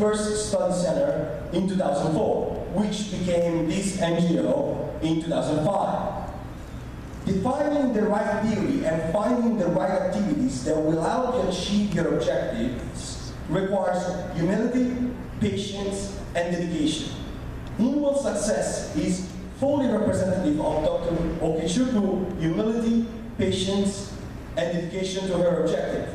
first study center in 2004, which became this NGO in 2005. Defining the right theory and finding the right activities that will help you achieve your objectives requires humility, patience, and dedication. Inwell success is fully representative of Dr. Okechukwu humility, patience, and dedication to her objective.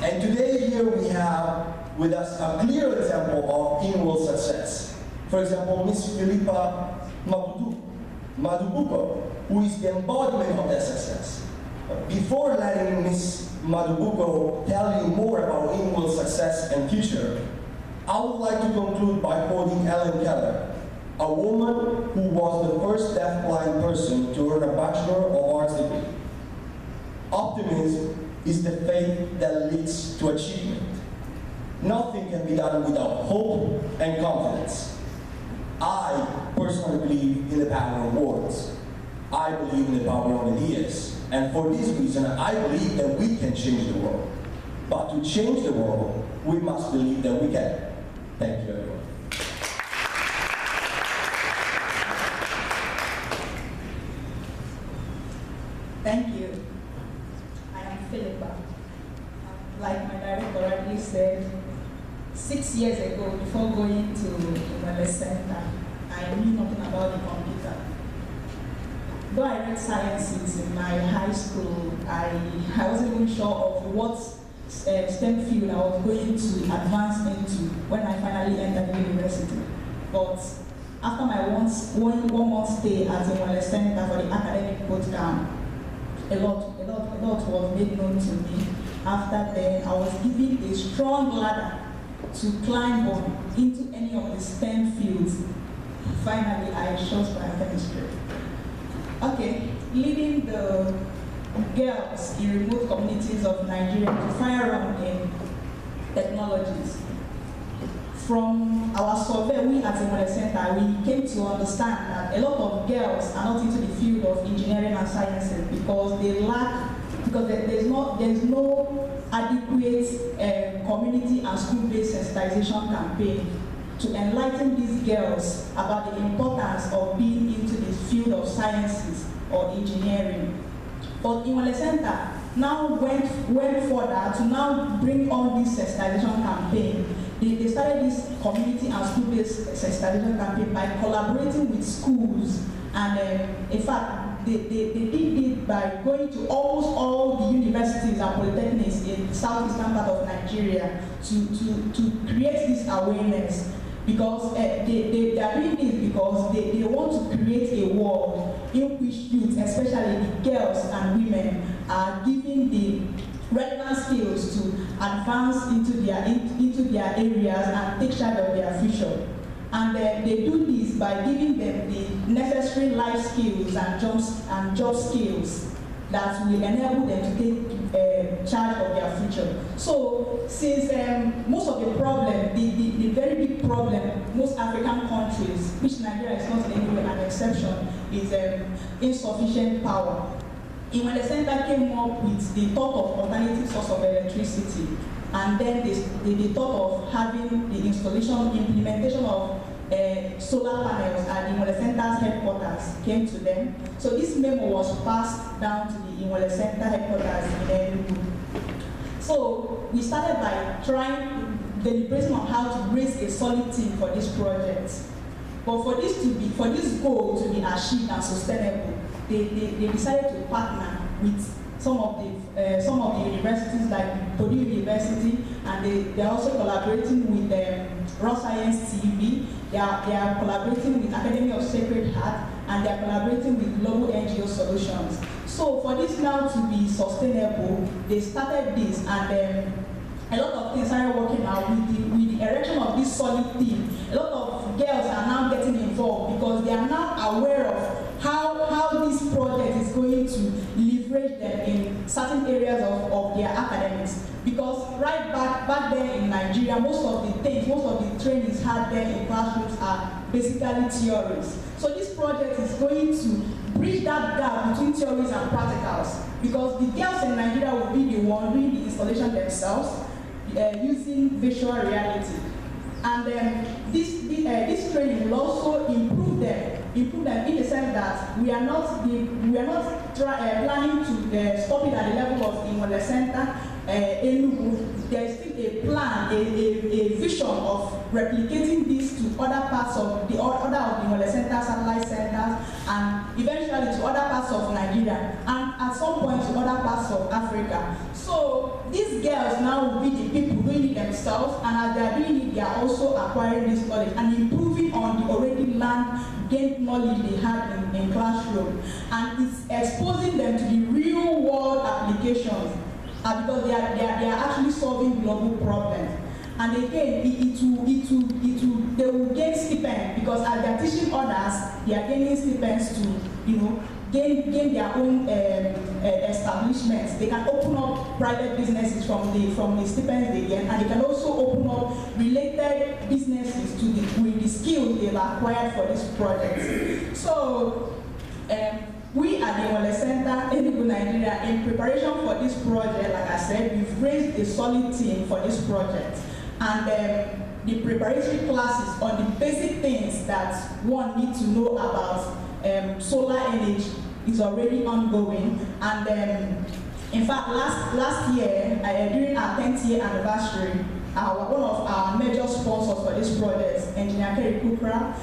And today here we have with us a clear example of Inwell success. For example, Ms. Philipa Mmadubuko, who is the embodiment of that success. Before letting Ms. Mmadubuko tell you more about Inwell's success and future, I would like to conclude by quoting Ellen Keller, a woman who was the first deaf-blind person to earn a Bachelor of Arts degree. Optimism is the faith that leads to achievement. Nothing can be done without hope and confidence. I personally believe in the power of words. I believe in the power of ideas. And for this reason, I believe that we can change the world. But to change the world, we must believe that we can. Thank you, everyone. Thank you. I am Philipa. Like my director already said, 6 years ago, before going to Emone Center, I knew nothing about the computer. Though I read sciences in my high school, I wasn't even sure of what STEM field I was going to advance into when I finally entered the university. But after my one month stay at Emone Center for the academic bootcamp, a lot was made known to me. After then, I was given a strong ladder to climb on into any of the STEM fields. Finally, I chose biochemistry. Okay, leading the girls in remote communities of Nigeria to fire on in technologies. From our survey, we at Emone Center, we came to understand that a lot of girls are not into the field of engineering and sciences because there's no adequate community and school-based sensitization campaign to enlighten these girls about the importance of being into the field of sciences or engineering. But Emone Center now went further to now bring on this sensitization campaign. They started this community and school-based sensitization campaign by collaborating with schools, and in fact, they did it by going to almost all the universities and polytechnics in the southeastern part of Nigeria to create this awareness. Because they are doing this because they want to create a world in which youth, especially the girls and women, are given the relevant skills to advance into their areas and take charge of their future. And they do this by giving them the necessary life skills and job skills that will enable them to take charge of their future. So, since most of the problem, the very big problem, most African countries, which Nigeria is not in any way an exception, is insufficient power. Emone Center came up with the thought of alternative source of electricity, and then they thought of having the implementation of solar panels at the Emone Center's headquarters came to them. So this memo was passed down to the Emone Center headquarters in Enugu. So we started by deliberating on how to raise a solid team for this project. But for this goal to be achieved and sustainable, they decided to partner with some of the universities like Purdue University, and they are also collaborating with Raw Science TV. They are collaborating with Academy of Sacred Heart, and they are collaborating with Global NGO Solutions. So for this now to be sustainable, they started this, and a lot of things started working out with the erection of this solid team. A lot of girls are now getting involved because they are now aware of how this project is going to leverage them in certain areas of their academics. Because right back there in Nigeria, most of the trainings had there in classrooms are basically theories. So this project is going to bridge that gap between theories and practicals, because the girls in Nigeria will be the one doing the installation themselves using virtual reality. And this training will also improve them in the sense that we are not planning to stop it at the level of Emone Center, Enugu. There is still a plan, a vision of replicating this to other parts of the other of the Emone Center satellite centers, and eventually to other parts of Nigeria, and at some point to other parts of Africa. So these girls now will be the people doing it themselves, and as they are doing it, they are also acquiring this knowledge and improving on the already gained knowledge they had in classroom, and it's exposing them to the real world applications, because they are actually solving global problems. And again, they will gain stipends, because as they are teaching others, they are gaining stipends to gain their own establishments. They can open up private businesses from the stipends they get, and they can also open up related businesses with the skills they've acquired for this project. So we at the Emone Center, Enugu, Nigeria, in preparation for this project, like I said, we've raised a solid team for this project. And the preparatory classes on the basic things that one needs to know about solar energy is already ongoing. And in fact, last year, during our 10th year anniversary, one of our major sponsors for this project, Engineer Kerry Kukra,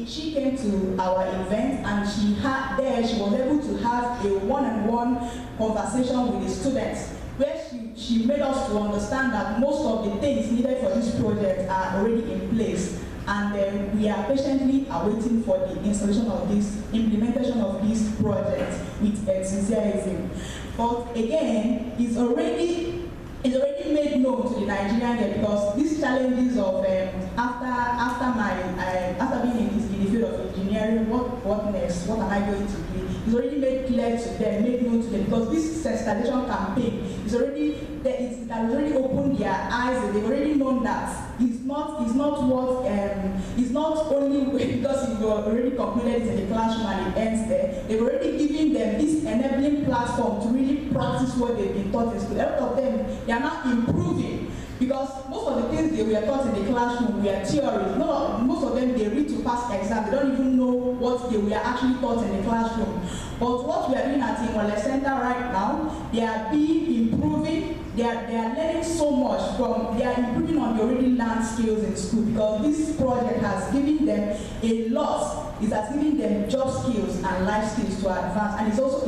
she came to our event, and she was able to have a one-on-one conversation with the students, where she made us to understand that most of the things needed for this project are already in place, and we are patiently awaiting for the implementation of this project with enthusiasm. But again, it's already made known to the Nigerian girl, because these challenges of after being in the field of engineering, what next? What am I going to do? It's already made clear to them, made known to them, because this sensitization campaign it has already opened their eyes, and they've already known that it's not only because you've already concluded it in the classroom and it ends there. They've already given them this enabling platform to really practice what they've been taught in school. A lot of them, they are now improving, because most of the things they were taught in the classroom were theories. Most of them, they read to pass exams. They don't even know what they were actually taught in the classroom. But what we are doing at Emone Center right now, they are improving. They are learning so much they are improving on the already learned skills in school, because this project has given them a lot. It has given them job skills and life skills to advance, and it has also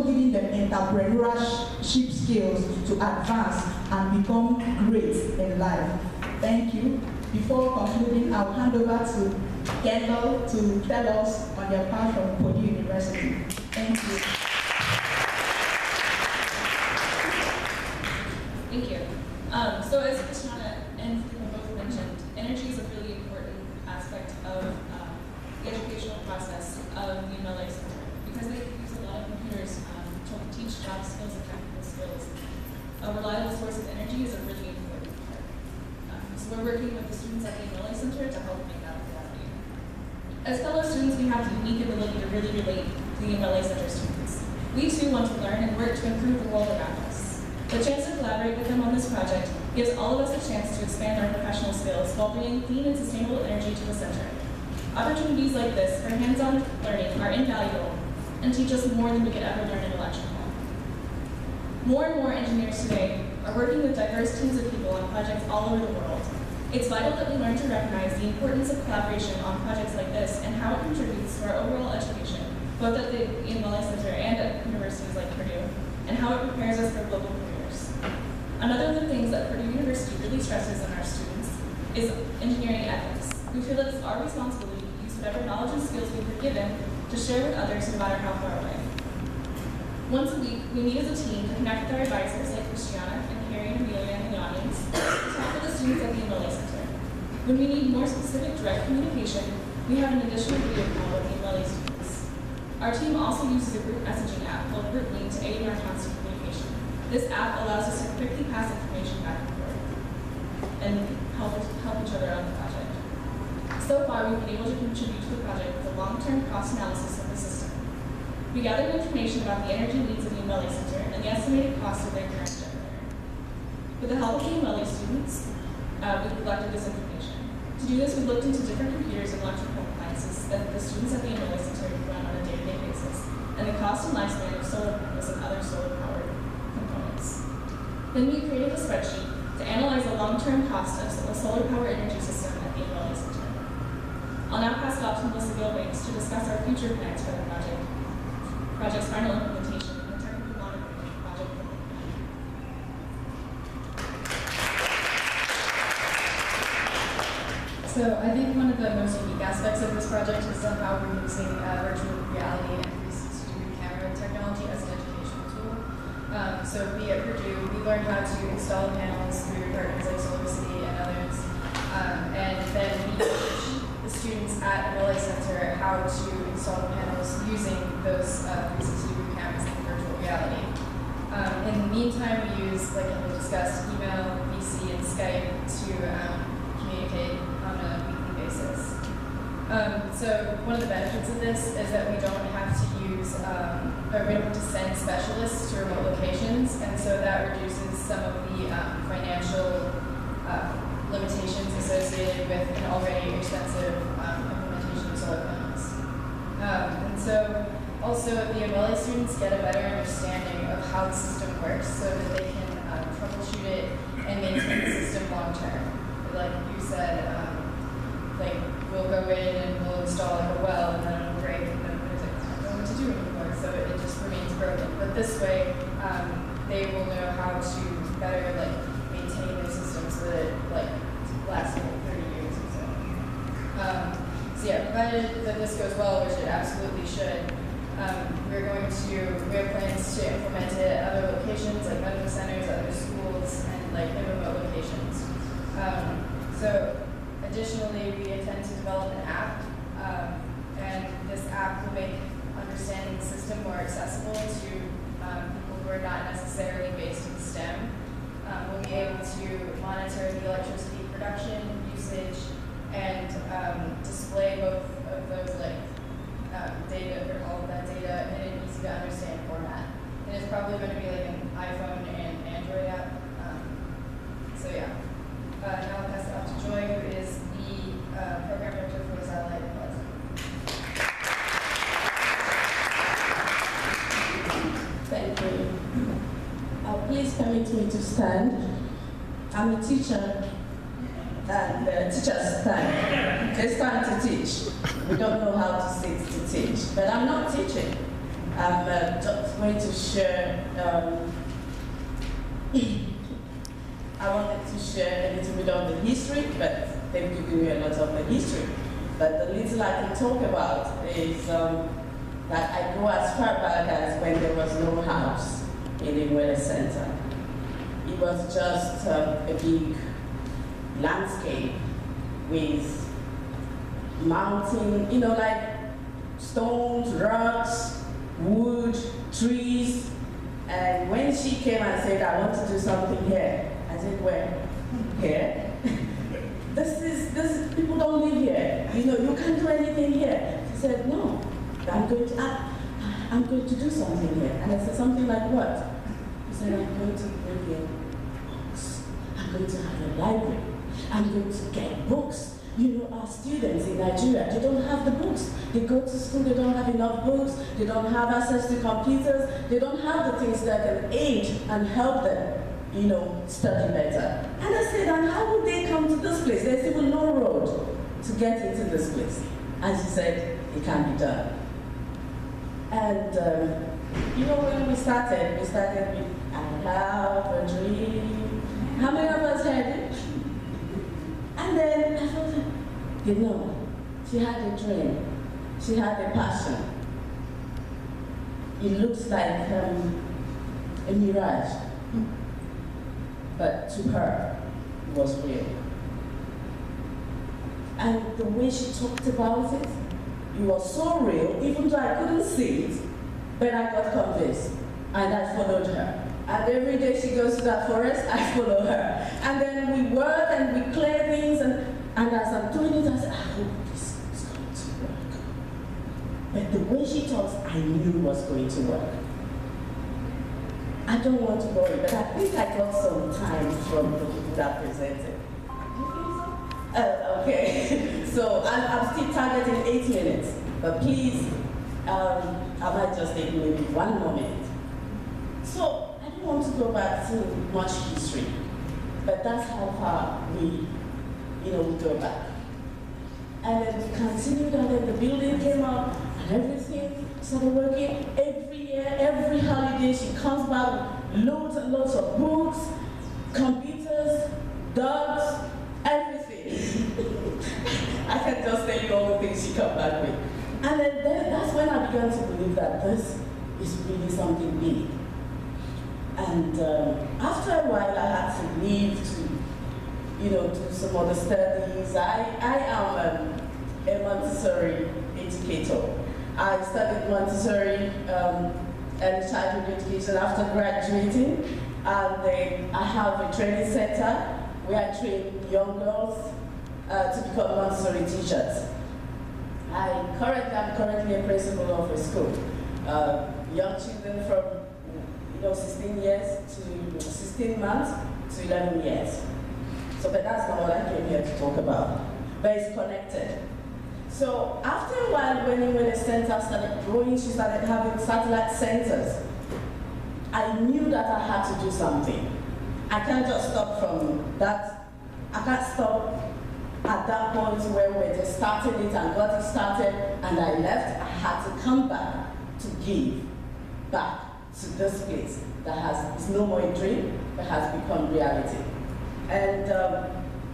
given them entrepreneurship skills to advance and become great in life. Thank you. Before concluding, I'll hand over to Kendall to tell us on their path from Purdue University. Thank you. Thank you. So as Christiana and Philipa both mentioned, energy is a really important aspect of the educational process of the Emone Center, because they use a lot of computers to teach job skills and technical skills. A reliable source of energy is a really important part. So we're working with the students at the Emone Center to help make that a reality. As fellow students, we have the unique ability to really relate to the Emone Center students. We too want to learn and work to improve the world around us. The chance to collaborate with them on this project gives all of us a chance to expand our professional skills while bringing clean and sustainable energy to the center. Opportunities like this for hands-on learning are invaluable and teach us more than we could ever learn in a lecture hall. More and more engineers today are working with diverse teams of people on projects all over the world. It's vital that we learn to recognize the importance of collaboration on projects like this and how it contributes to our overall education, both at the Emone Center and at universities like Purdue, and how it prepares us for global careers. Another of the things that Purdue University really stresses on our students is engineering ethics. We feel that it's our responsibility to use whatever knowledge and skills we've been given to share with others, no matter how far away. Once a week, we meet as a team to connect with our advisors like Christiana and Carrie and Amelia in the audience to talk with the students at the Emone Center. When we need more specific direct communication, we have an additional video call with the Emone students. Our team also uses a group messaging app called GroupMe to aid in our constant communication. This app allows us to quickly pass information back and forth and help each other on the project. So far, we've been able to contribute to the project with a long-term cost analysis of the system. We gathered information about the energy needs of the Emone Center and the estimated cost of their current generator. With the help of the Emone students, we collected this information. do this, we looked into different computers and electrical appliances that the students at the Emone Center run on a day-to-day basis, and the cost and lifespan of solar panels and other solar-powered components. Then we created a spreadsheet to analyze the long-term cost of a solar-powered energy system at the Emone Center. I'll now pass it off to Melisa Gilbanks to discuss our future plans for the project's final implementation, and the technical monitoring of the project. So I think one of the most unique aspects of this project is how we're using virtual reality and 360-degree camera technology as an educational tool. So we at Purdue, we learned how to install panels through partners like SolarCity and others. And then we teach the students at Melisa Center how to install the panels using those 360-degree cameras in virtual reality. In the meantime, we use, like we discussed, email, VC, and Skype to communicate on a weekly basis. So one of the benefits of this is that we don't have to use, or we don't have to send specialists to remote locations, and so that reduces some of the financial limitations associated with an already expensive implementation of solar panels. And so also the Emone students get a better understanding of how the system works so that they can troubleshoot it and maintain the system long term. Like you said, like we'll go in and we'll install like a well and then it'll break and then there's like, I don't know what to do anymore, so it just remains broken. But this way, they will know how to better like maintain their system so that it like lasts for 30 years or so. So yeah, provided that this goes well, which it absolutely should, we have plans to implement it at other locations like medical centers, other schools, and like in remote locations. So additionally, we intend to develop an app, and this app will make understanding the system more accessible to people who are not necessarily based in STEM. We'll be able to monitor the electricity production, usage, and display both of those data, or all of that data in an easy to understand format. And it's probably going to be like an iPhone and Android app. So yeah. Now I'll pass it off to Joy, who is the program director for Satellite Plus. Thank you. Please permit me to stand. I'm a teacher, and teachers stand. It's time to teach. We don't know how to sit to teach, but I'm not teaching. I'm just going to share. I wanted to share a little bit of the history, but they've given you a lot of the history. But the little I can talk about is that I go as far back as when there was no house in the Emone Center. It was just a big landscape with mountain, like stones, rocks, wood, trees. And when she came and said, I want to do something here, I said, where? Here? this people don't live here. You can't do anything here. She said, no, I'm going to do something here. And I said, something like what? He said, I'm going to bring in books. I'm going to have a library. I'm going to get books. Our students in Nigeria, they don't have the books. They go to school, they don't have enough books, they don't have access to computers, they don't have the things that can aid and help them, study better. And I said, and how would they come to this place? There's even no road to get into this place. And she said, it can be done. And, when we started with, I have a dream. How many of us heard it? And then I thought, she had a dream. She had a passion. It looks like a mirage. But to her, it was real. And the way she talked about it was so real, even though I couldn't see it, but I got convinced, and I followed her. And every day she goes to that forest, I follow her. And then we work and we clear things, and as I'm doing it, I said, I hope this is going to work. But the way she talks, I knew it was going to work. I don't want to worry, but I think I got some time from the people that presented. Do you think so? Okay, so I'm still targeting 8 minutes, but please, I might just take maybe 1 more minute. So I don't want to go back to much history, but that's how far we go back. And then we continued, and then the building came up, and everything started working. Every year, every holiday, she comes back with loads and loads of books, computers, dogs, everything. I can just tell you all the things she comes back with. And then that's when I began to believe that this is really something big. And after a while, I had to leave to do some other studies. I am a Montessori educator. I studied Montessori early childhood education after graduating, and I have a training center where I train young girls to become Montessori teachers. I'm currently a principal of a school. Young children from 16 months to 11 years. So, but that's not what I came here to talk about. But it's connected. So after a while, when the center started growing, she started having satellite centers. I knew that I had to do something. I can't just stop from that. I can't stop at that point where we're just starting it and got it started and I left. I had to come back to give back to this place that is no more a dream, but has become reality. And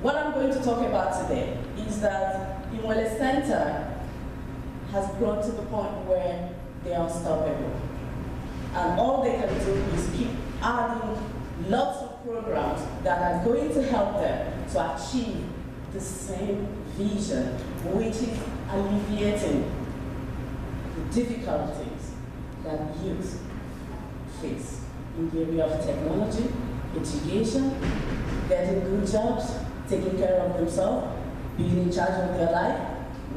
what I'm going to talk about today is that Emone Center has grown to the point where they are unstoppable. And all they can do is keep adding lots of programs that are going to help them to achieve the same vision, which is alleviating the difficulties that youth face in the area of technology, education, getting good jobs, taking care of themselves, being in charge of their life,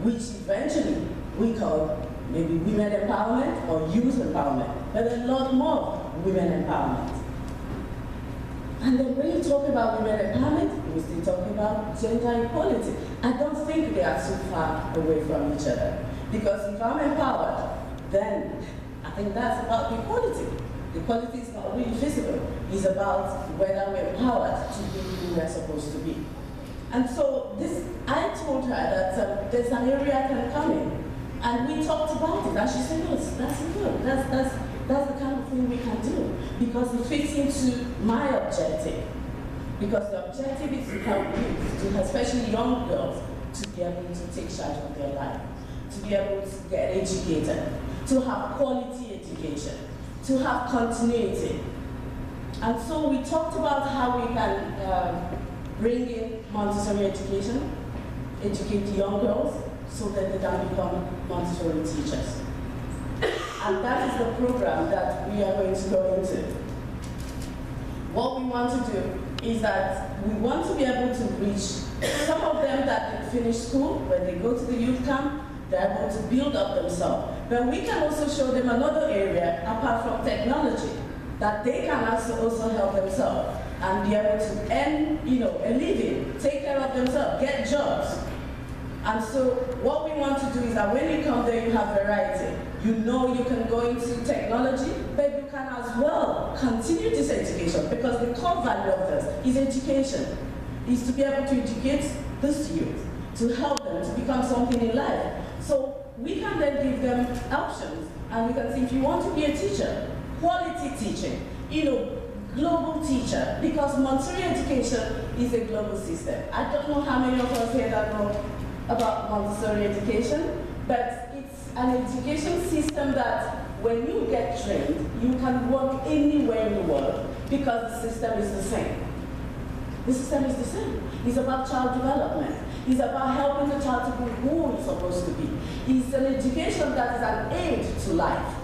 which eventually we call maybe women empowerment or youth empowerment, but a lot more women empowerment. And then when you talk about women empowerment, we still talk about gender equality. I don't think they are too far away from each other. Because if I'm empowered, then I think that's about equality. Equality is not really visible. It's about whether we're empowered to be who we're supposed to be. And so I told her that there's an area I can come in. And we talked about it, and she said, no, that's good. That's the kind of thing we can do, because it fits into my objective. Because the objective is to help youth, especially young girls, to be able to take charge of their life, to be able to get educated, to have quality education, to have continuity. And so we talked about how we can bring in Montessori education, educate young girls, so that they can become Montessori teachers. And that is the program that we are going to go into. What we want to do is that we want to be able to reach some of them that finish school, when they go to the youth camp, they're able to build up themselves. But we can also show them another area, apart from technology, that they can also help themselves and be able to earn a living, take care of themselves, get jobs. And so what we want to do is that when you come there, you have variety. You can go into technology, but you can as well continue this education, because the core value of this is education, is to be able to educate this youth, to help them to become something in life. So we can then give them options, and we can say, if you want to be a teacher, quality teaching, global teacher, because Montessori education is a global system. I don't know how many of us here that know about Montessori education, but it's an education system that when you get trained, you can work anywhere in the world, because the system is the same. The system is the same. It's about child development. It's about helping the child to be who it's supposed to be. It's an education that is an aid to life,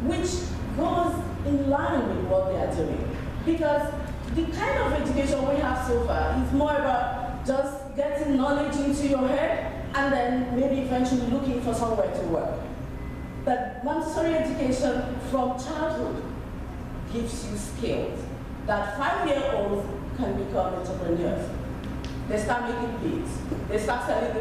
which goes in line with what they are doing. Because the kind of education we have so far is more about just getting knowledge into your head and then maybe eventually looking for somewhere to work. But Montessori education from childhood gives you skills that 5-year-olds can become entrepreneurs. they start making beads. They start selling the